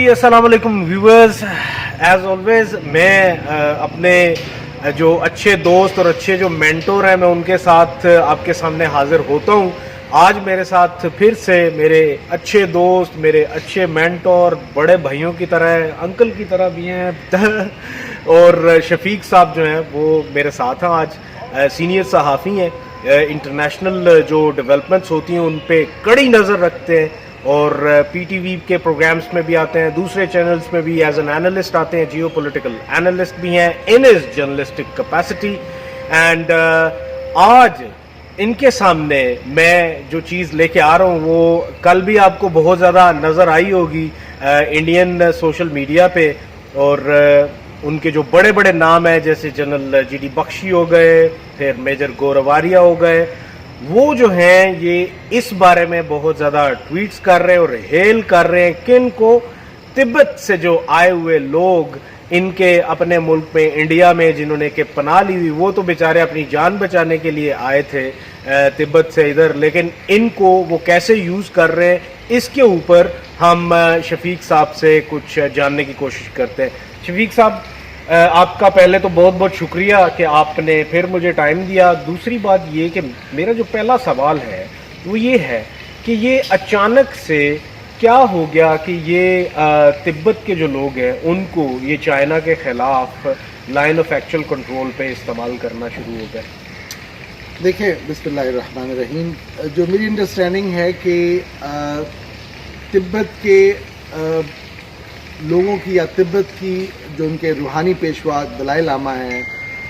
جی السلام علیکم viewers. As always میں اپنے جو اچھے دوست اور اچھے جو مینٹور ہیں میں ان کے ساتھ آپ کے سامنے حاضر ہوتا ہوں. آج میرے ساتھ پھر سے میرے اچھے دوست, میرے اچھے مینٹور, بڑے بھائیوں کی طرح ہیں, انکل کی طرح بھی ہیں اور شفیق صاحب جو ہیں وہ میرے ساتھ ہیں. آج سینئر صحافی ہیں, انٹرنیشنل جو ڈیولپمنٹس ہوتی ہیں ان پہ کڑی نظر رکھتے ہیں اور پی ٹی وی کے پروگرامز میں بھی آتے ہیں, دوسرے چینلز میں بھی ایز این اینالسٹ آتے ہیں, جیو پولیٹیکل اینالسٹ بھی ہیں in his journalistic capacity. And آج ان کے سامنے میں جو چیز لے کے آ رہا ہوں وہ کل بھی آپ کو بہت زیادہ نظر آئی ہوگی انڈین سوشل میڈیا پہ, اور ان کے جو بڑے بڑے نام ہیں جیسے جنرل جی ڈی بخشی ہو گئے, پھر میجر گورواریہ ہو گئے, وہ جو ہیں یہ اس بارے میں بہت زیادہ ٹویٹس کر رہے ہیں اور ہیل کر رہے ہیں کہ ان کو تبت سے جو آئے ہوئے لوگ ان کے اپنے ملک میں انڈیا میں جنہوں نے کہ پناہ لی ہوئی, وہ تو بیچارے اپنی جان بچانے کے لیے آئے تھے تبت سے ادھر, لیکن ان کو وہ کیسے یوز کر رہے ہیں اس کے اوپر ہم شفیق صاحب سے کچھ جاننے کی کوشش کرتے ہیں. شفیق صاحب, آپ کا پہلے تو بہت بہت شکریہ کہ آپ نے پھر مجھے ٹائم دیا. دوسری بات یہ کہ میرا جو پہلا سوال ہے وہ یہ ہے کہ یہ اچانک سے کیا ہو گیا کہ یہ تبت کے جو لوگ ہیں ان کو یہ چائنا کے خلاف لائن آف ایکچوئل کنٹرول پہ استعمال کرنا شروع ہو گئے؟ دیکھیں, بسم اللہ الرحمن الرحیم, جو میری انڈرسٹینڈنگ ہے کہ تبت کے لوگوں کی یا تبت کی جو ان کے روحانی پیشوا دلائی لاما ہیں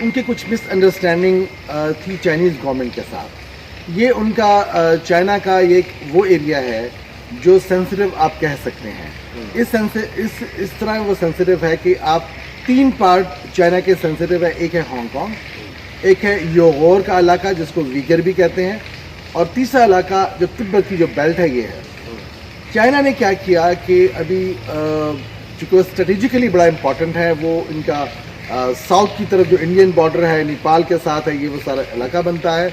ان کی کچھ مس انڈرسٹینڈنگ تھی چائنیز گورنمنٹ کے ساتھ. یہ ان کا چائنا کا یہ وہ ایریا ہے جو سینسٹیو آپ کہہ سکتے ہیں. اس طرح وہ سینسٹیو ہے کہ آپ 3 پارٹ چائنا کے سینسٹیو ہے. ایک ہے ہانگ کانگ, ایک ہے یوغور کا علاقہ جس کو ویگر بھی کہتے ہیں, اور تیسرا علاقہ جو تبت کی جو بیلٹ ہے یہ ہے. چائنا نے کیا کیا کہ ابھی چونکہ وہ اسٹریٹجیکلی بڑا امپورٹنٹ ہے, وہ ان کا ساؤتھ کی طرف جو انڈین بارڈر ہے نیپال کے ساتھ ہے, یہ وہ سارا علاقہ بنتا ہے.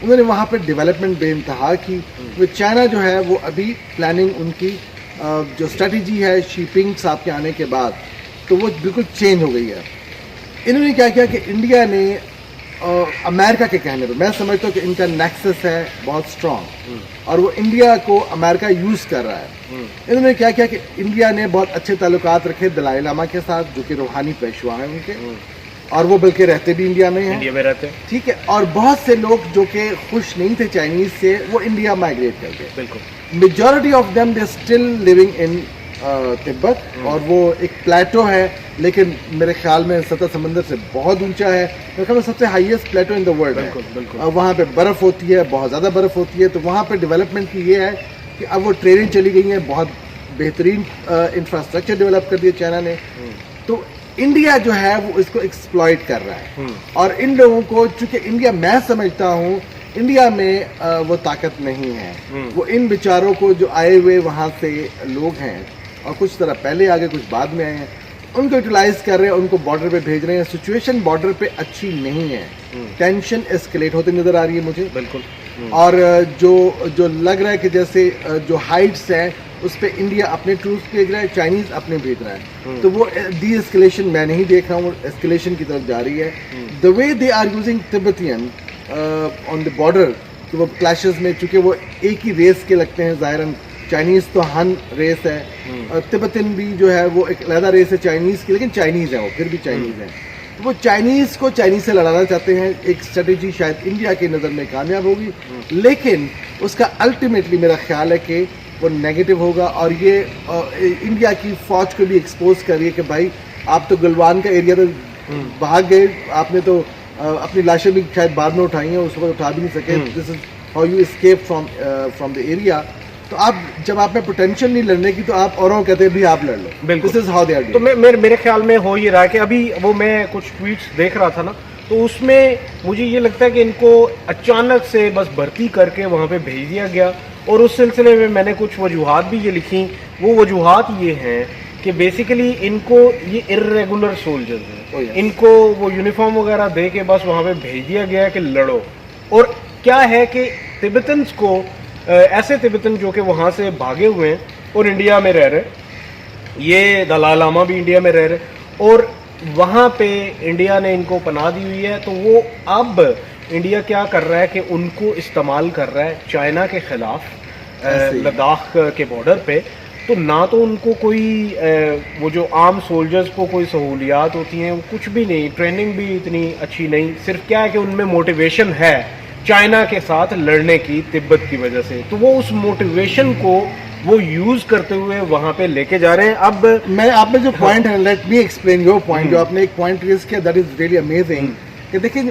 انہوں نے وہاں پہ ڈیولپمنٹ بے انتہا کی. وہ چائنا جو ہے وہ ابھی پلاننگ ان کی جو اسٹریٹجی ہے شیپنگ صاحب کے آنے کے بعد تو وہ بالکل چینج ہو گئی ہے. انہوں نے کیا کیا کہ انڈیا نے امریکہ کے کہنے پہ, میں سمجھتا ہوں کہ ان کا نیکسس ہے بہت اسٹرانگ اور وہ انڈیا کو امریکہ یوز کر رہا ہے. انہوں نے کیا کیا کہ انڈیا نے بہت اچھے تعلقات رکھے دلائی لاما کے ساتھ جو کہ روحانی پیشوا ہیں ان کے, اور وہ بلکہ رہتے بھی انڈیا میں ہیں, انڈیا میں رہتے, ٹھیک ہے. اور بہت سے لوگ جو کہ خوش نہیں تھے چائنیز سے وہ انڈیا مائگریٹ کر گئے. بالکل, majority of them they still living in Tibet, اور وہ ایک پلیٹو ہے لیکن میرے خیال میں سطح سمندر سے بہت اونچا ہے. میرے خیال میں سب سے highest plateau in the world ہے. وہاں پہ برف ہوتی ہے, بہت زیادہ برف ہوتی ہے. تو وہاں پہ ڈیولپمنٹ کی یہ ہے کہ اب وہ ٹرینیں چلی گئی ہیں, بہت بہترین انفراسٹرکچر ڈیولپ کر دیا چائنا نے. تو انڈیا جو ہے وہ اس کو ایکسپلائٹ کر رہا ہے, اور ان لوگوں کو چونکہ انڈیا, میں سمجھتا ہوں انڈیا میں وہ طاقت نہیں ہے. وہ ان بیچاروں کو جو آئے ہوئے وہاں سے لوگ ہیں اور کچھ طرح پہلے آگے کچھ بعد میں آئے ہیں, ان کو یوٹیلائز کر رہے ہیں, ان کو بارڈر پہ بھیج رہے ہیں. سچویشن بارڈر پہ اچھی نہیں ہے, ٹینشن اسکلیٹ ہوتے نظر آ رہی ہے مجھے. بالکل, اور جو لگ رہا ہے کہ جیسے جو ہائٹس ہیں اس پہ انڈیا اپنے ٹروپس بھیج رہا ہے, چائنیز اپنے بھیج رہا ہے. تو وہ ڈی اسکلیشن میں نہیں دیکھ رہا ہوں, وہ اسکلیشن کی طرف جا رہی ہے. The way they are using Tibetan on the border, کہ وہ کلیشز میں چونکہ وہ ایک ہی ریس کے لگتے ہیں ظاہراً, چائنیز تو ہن ریس ہے, تبتن بھی جو ہے وہ ایک علیحدہ ریس ہے چائنیز کی, لیکن چائنیز ہیں, وہ پھر بھی چائنیز ہیں. وہ چائنیز کو چائنیز سے لڑانا چاہتے ہیں. ایک اسٹریٹجی شاید انڈیا کی نظر میں کامیاب ہوگی, لیکن اس کا الٹیمیٹلی میرا خیال ہے کہ وہ نیگیٹو ہوگا. اور یہ انڈیا کی فوج کو بھی ایکسپوز کریے کہ بھائی آپ تو گلوان کا ایریا تو بھاگ گئے, آپ نے تو اپنی لاشیں بھی شاید بعد میں اٹھائی ہیں, اس وقت اٹھا بھی نہیں سکے. This is how you escape from the area. تو آپ جب آپ میں پوٹینشیل نہیں لڑنے کی تو آپ اوروں کہتے ہیں بھی آپ لڑ لو. بالکل, دس از ہاؤ دے آر. تو میرے خیال میں ہو یہ رہا کہ ابھی وہ میں کچھ ٹویٹس دیکھ رہا تھا نا, تو اس میں مجھے یہ لگتا ہے کہ ان کو اچانک سے بس بھرتی کر کے وہاں پہ بھیج دیا گیا. اور اس سلسلے میں میں نے کچھ وجوہات بھی یہ لکھی. وہ وجوہات یہ ہیں کہ بیسیکلی ان کو یہ ارریگولر سولجرز ہیں, ان کو وہ یونیفارم وغیرہ دے کے بس وہاں پہ بھیج دیا گیا ہے کہ لڑو. اور کیا ہے کہ تبتنس کو, ایسے تبتن جو کہ وہاں سے بھاگے ہوئے ہیں اور انڈیا میں رہ رہے, یہ دلائی لاما بھی انڈیا میں رہ رہے اور وہاں پہ انڈیا نے ان کو پناہ دی ہوئی ہے. تو وہ اب انڈیا کیا کر رہا ہے کہ ان کو استعمال کر رہا ہے چائنا کے خلاف لداخ کے بارڈر پہ. تو نہ تو ان کو کوئی وہ جو عام سولجرز کو کوئی سہولیات ہوتی ہیں کچھ بھی نہیں, ٹریننگ بھی اتنی اچھی نہیں, صرف کیا ہے کہ ان میں موٹیویشن ہے چائنا کے ساتھ لڑنے کی تبت کی وجہ سے. تو وہ اس موٹیویشن کو وہ یوز کرتے ہوئے وہاں پہ لے کے جا رہے ہیں. اب میں آپ نے جو پوائنٹ ہے, let me explain your point, جو آپ نے ایک پوائنٹ ریز کیا, دیٹ از ریئلی امیزنگ کہ دیکھیں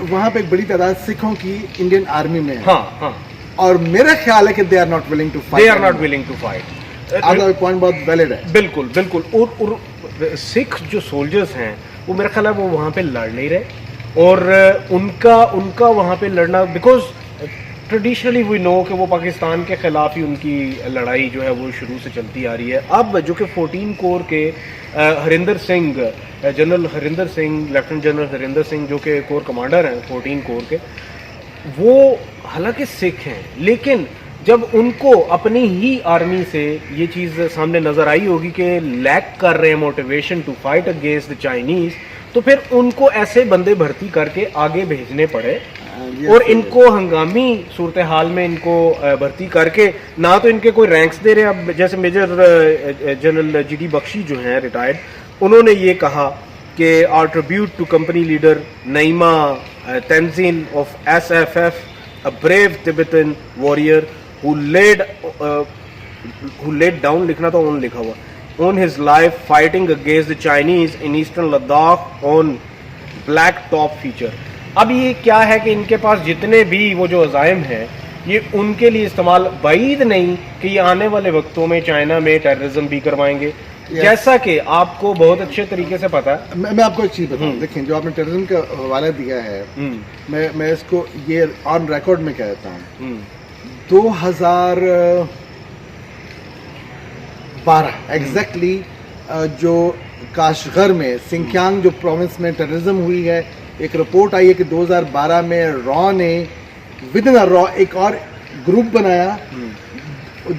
وہاں پہ ایک بڑی تعداد سکھوں کی انڈین آرمی میں ہے. ہاں ہاں, اور میرا خیال ہے کہ they are not willing to fight. They are not willing to fight. آپ کا پوائنٹ بہت ویلڈ ہے. بالکل بالکل. اور سکھ جو سولجرز ہیں وہ میرا خیال ہے وہ وہاں پہ لڑ نہیں رہے, اور ان کا وہاں پہ لڑنا بیکاز ٹریڈیشنلی وی نو کہ وہ پاکستان کے خلاف ہی ان کی لڑائی جو ہے وہ شروع سے چلتی آ رہی ہے. اب جو کہ 14 کور کے Harinder Singh, general Harinder Singh, lieutenant general Harinder Singh جو کہ کور کمانڈر ہیں 14 کور کے, وہ حالانکہ سکھ ہیں لیکن جب ان کو اپنی ہی آرمی سے یہ چیز سامنے نظر آئی ہوگی کہ لیک کر رہے ہیں motivation to fight against the Chinese, تو پھر ان کو ایسے بندے بھرتی کر کے آگے بھیجنے پڑے اور ان کو ہنگامی صورتحال میں ان کو بھرتی کر کے نہ تو ان کے کوئی رینکس دے رہے ہیں. اب جیسے میجر جنرل جی ڈی بخشی جو ہیں ریٹائرڈ, انہوں نے یہ کہا کہ our tribute to company leader Nyima Tenzin of SFF, a brave Tibetan warrior who laid down, لکھنا تو on لکھا ہوا, on his life fighting against the Chinese in eastern Ladakh on black top feature. اب یہ کیا ہے کہ ان کے پاس جتنے بھی وہ جو عزائم ہیں یہ ان کے لیے استعمال بعید نہیں کہ یہ آنے والے وقتوں میں چائنا میں ٹیررزم بھی کروائیں گے. جیسا کہ آپ کو بہت اچھے طریقے سے پتا ہے, میں آپ کو ایک چیز بتاؤں, دیکھیں جو آپ نے ٹیررزم کا حوالہ دیا ہے, میں اس کو یہ آن ریکارڈ میں کہتا ہوں, 2012 ایگزیکٹلی جو کاشغر میں سنکیانگ جو پروونس میں ٹیررزم ہوئی ہے, ایک رپورٹ آئی ہے کہ 2012 میں را نے ود ان را ایک اور گروپ بنایا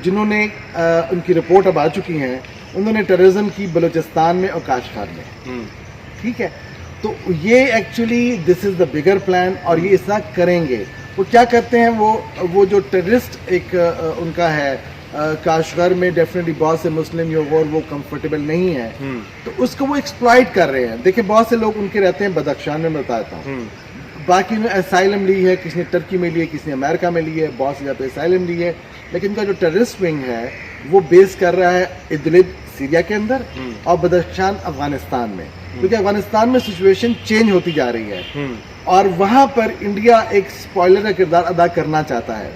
جنہوں نے ان کی رپورٹ اب آ چکی ہیں, انہوں نے ٹیررزم کی بلوچستان میں اور کاشغر میں. ٹھیک ہے, تو یہ actually this is the bigger plan, اور یہ اس طرح کریں گے. وہ کیا کرتے ہیں, وہ جو ٹیررسٹ ایک ان کا ہے کاشغر میں, ڈیفینیٹلی بہت سے مسلم جو وہ کمفرٹیبل نہیں ہے, تو اس کو وہ ایکسپلائٹ کر رہے ہیں. دیکھیں بہت سے لوگ ان کے رہتے ہیں بدخشان میں, بتاتا ہوں, باقی نے اسائلم لی ہے, کسی نے ٹرکی میں لی ہے, کسی نے امریکہ میں لی ہے, بہت سے جگہ پہ اسائلم لی ہے, لیکن ان کا جو ٹیررسٹ ونگ ہے وہ بیس کر رہا ہے ادلب سیریا کے اندر اور بدخشان افغانستان میں, کیونکہ افغانستان میں سچویشن چینج ہوتی جا رہی ہے اور وہاں پر انڈیا ایک اسپوائلر کا کردار ادا کرنا چاہتا ہے.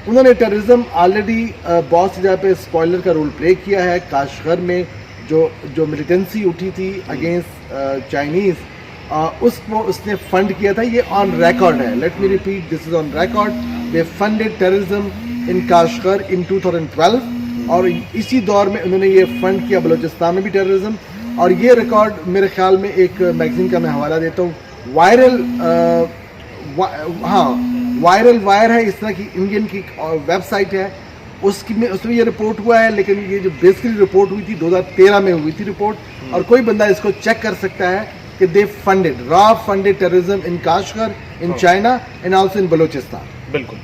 انہوں نے ٹیررزم آلریڈی بہت سی جگہ پہ اسپوائلر کا رول پلے کیا ہے. کاشغر میں جو ملیٹنسی اٹھی تھی اگینسٹ چائنیز, اس کو اس نے فنڈ کیا تھا. یہ آن ریکارڈ ہے, let me repeat, this is on record. They funded terrorism in Kashgar in 2012, اور اسی دور میں انہوں نے یہ فنڈ کیا بلوچستان میں بھی ٹیررزم. اور یہ ریکارڈ میرے خیال میں ایک میگزین کا میں حوالہ دیتا ہوں, وائرل وائر ہے, اس طرح کی انڈین کی ویب سائٹ ہے, اس میں یہ رپورٹ ہوا ہے. لیکن یہ جو بیسکلی رپورٹ ہوئی تھی 2013 میں ہوئی تھی رپورٹ, اور کوئی بندہ اس کو چیک کر سکتا ہے کہ they funded terrorism in Kashgar, in China, and also in Balochistan. بالکل.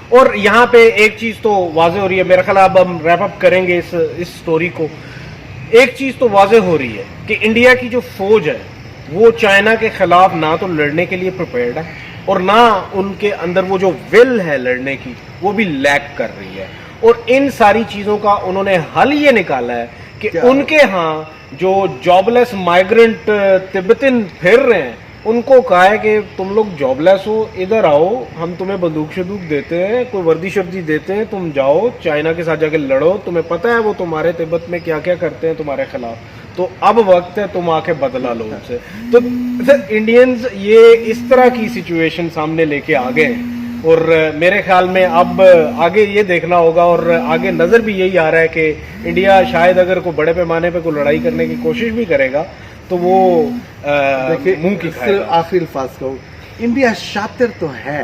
اور یہاں پہ ایک چیز تو واضح ہو رہی ہے, میرا خیال اب ہم ریپ اپ کریں گے اس سٹوری کو. ایک چیز تو واضح ہو رہی ہے کہ انڈیا کی جو فوج ہے وہ چائنا کے خلاف نہ تو لڑنے کے لیے پریپیئرڈ ہے, اور نہ ان کے اندر وہ جو ول ہے لڑنے کی وہ بھی لیک کر رہی ہے. اور ان ساری چیزوں کا انہوں نے حل یہ نکالا ہے کہ ان کے ہاں جو جاب لیس مائیگرنٹ تبتن پھر رہے ہیں ان کو کہا ہے کہ تم لوگ جاب لیس ہو, ادھر آؤ, ہم تمہیں بندوق شدوق دیتے ہیں, کوئی وردی شردی دیتے ہیں, تم جاؤ چائنا کے ساتھ جا کے لڑو, تمہیں پتہ ہے وہ تمہارے تبت میں کیا کیا کرتے ہیں تمہارے خلاف, تو اب وقت ہے تم آ کے بدلا لو ان سے. تو انڈینز یہ اس طرح کی سچویشن سامنے لے کے آ گئے ہیں, اور میرے خیال میں اب آگے یہ دیکھنا ہوگا, اور آگے نظر بھی یہی آ رہا ہے کہ انڈیا شاید اگر کوئی بڑے پیمانے پہ کوئی لڑائی کرنے کی کوشش بھی کرے گا تو وہ منہ کی کھائے گا. آخری الفاظ کہوں, انڈیا شاطر تو ہے,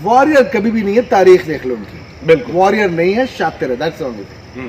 واریر کبھی بھی نہیں ہے, تاریخ دیکھ لو ان کی, بالکل واریر نہیں ہے, شاطر ہے, دیٹس اونلی تھنگ.